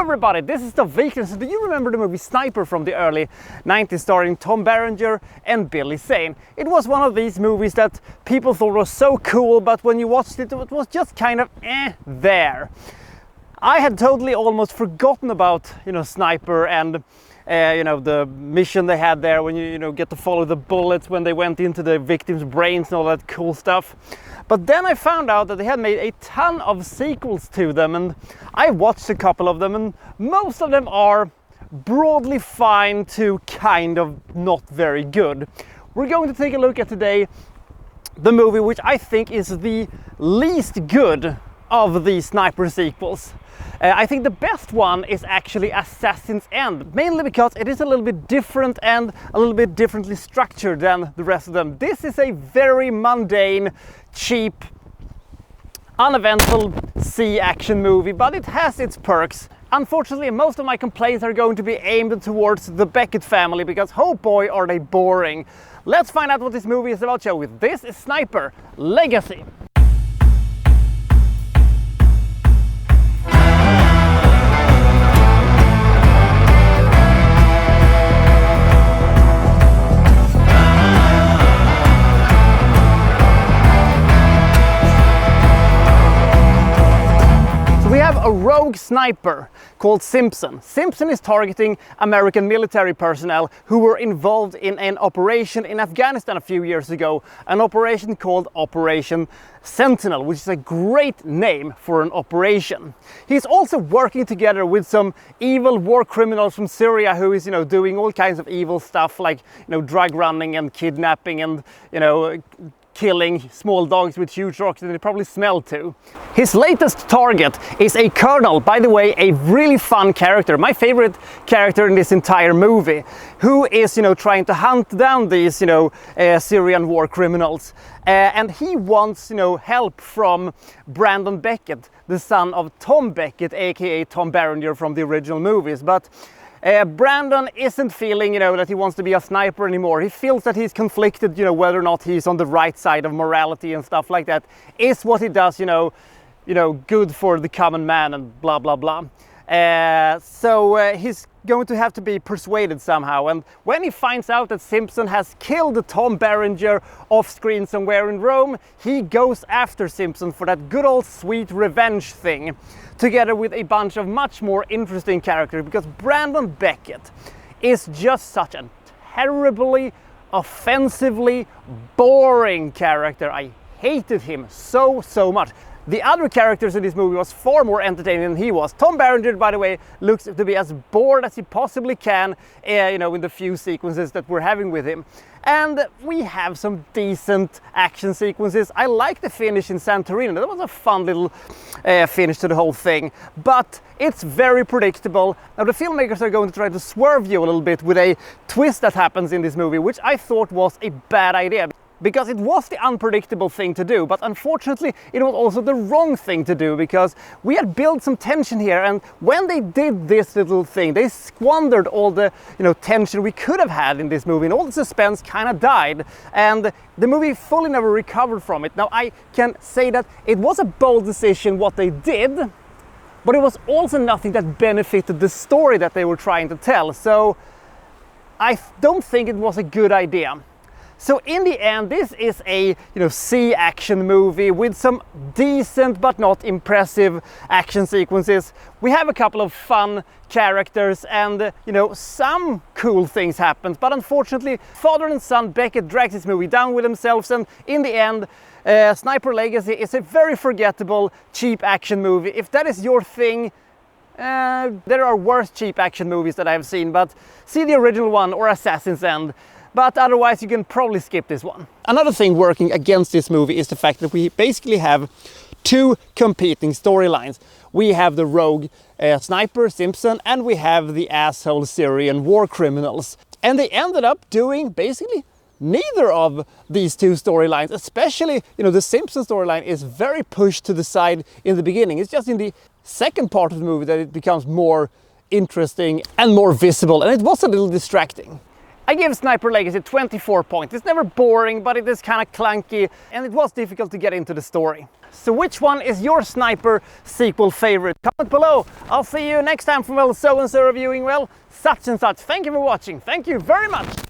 everybody, this is the Weekend. So do you remember the movie Sniper from the early 90s starring Tom Berenger and Billy Zane? It was one of these movies that people thought was so cool, but when you watched it, it was just kind of there. I had totally almost forgotten about, Sniper and the mission they had there when you get to follow the bullets when they went into the victims' brains and all that cool stuff. But then I found out that they had made a ton of sequels to them, and I watched a couple of them, and most of them are broadly fine to kind of not very good. We're going to take a look at today the movie which I think is the least good of the Sniper sequels. I think the best one is actually Assassin's End, mainly because it is a little bit different and a little bit differently structured than the rest of them. This is a very mundane, cheap, uneventful sea action movie, but it has its perks. Unfortunately, most of my complaints are going to be aimed towards the Beckett family because, oh boy, are they boring. Let's find out what this movie is about, shall we? This is Sniper Legacy. A rogue sniper called Simpson. Simpson is targeting American military personnel who were involved in an operation in Afghanistan a few years ago, an operation called Operation Sentinel, which is a great name for an operation. He's also working together with some evil war criminals from Syria who is, doing all kinds of evil stuff like, drug running and kidnapping and, killing small dogs with huge rocks that they probably smell too. His latest target is a colonel, by the way, a really fun character, my favorite character in this entire movie, who is, trying to hunt down these, Syrian war criminals. And he wants, help from Brandon Beckett, the son of Tom Beckett, aka Tom Berenger from the original movies. But Brandon isn't feeling, that he wants to be a sniper anymore. He feels that he's conflicted, whether or not he's on the right side of morality and stuff like that. Is what he does, good for the common man and blah, blah, blah. So he's going to have to be persuaded somehow. And when he finds out that Simpson has killed Tom Berenger off screen somewhere in Rome, he goes after Simpson for that good old sweet revenge thing, together with a bunch of much more interesting characters, because Brandon Beckett is just such a terribly, offensively boring character. I hated him so much. The other characters in this movie was far more entertaining than he was. Tom Berenger, by the way, looks to be as bored as he possibly can, in the few sequences that we're having with him. And we have some decent action sequences. I like the finish in Santorini. That was a fun little finish to the whole thing. But it's very predictable. Now the filmmakers are going to try to swerve you a little bit with a twist that happens in this movie, which I thought was a bad idea. Because it was the unpredictable thing to do, but unfortunately it was also the wrong thing to do, because we had built some tension here, and when they did this little thing, they squandered all the tension we could have had in this movie, and all the suspense kind of died, and the movie fully never recovered from it. Now I can say that it was a bold decision what they did, but it was also nothing that benefited the story that they were trying to tell, so I don't think it was a good idea. So in the end, this is a sea action movie with some decent but not impressive action sequences. We have a couple of fun characters and some cool things happen, but unfortunately father and son Beckett drags this movie down with themselves, and in the end Sniper Legacy is a very forgettable cheap action movie. If that is your thing, there are worse cheap action movies that I have seen, but see the original one or Assassin's End. But otherwise you can probably skip this one. Another thing working against this movie is the fact that we basically have two competing storylines. We have the rogue sniper Simpson, and we have the asshole Syrian war criminals. And they ended up doing basically neither of these two storylines, especially the Simpson storyline is very pushed to the side in the beginning. It's just in the second part of the movie that it becomes more interesting and more visible, and it was a little distracting. I give Sniper Legacy 24 points. It's never boring, but it is kind of clunky, and it was difficult to get into the story. So which one is your Sniper sequel favorite? Comment below. I'll see you next time from, well, so-and-so reviewing, well, such and such. Thank you for watching. Thank you very much.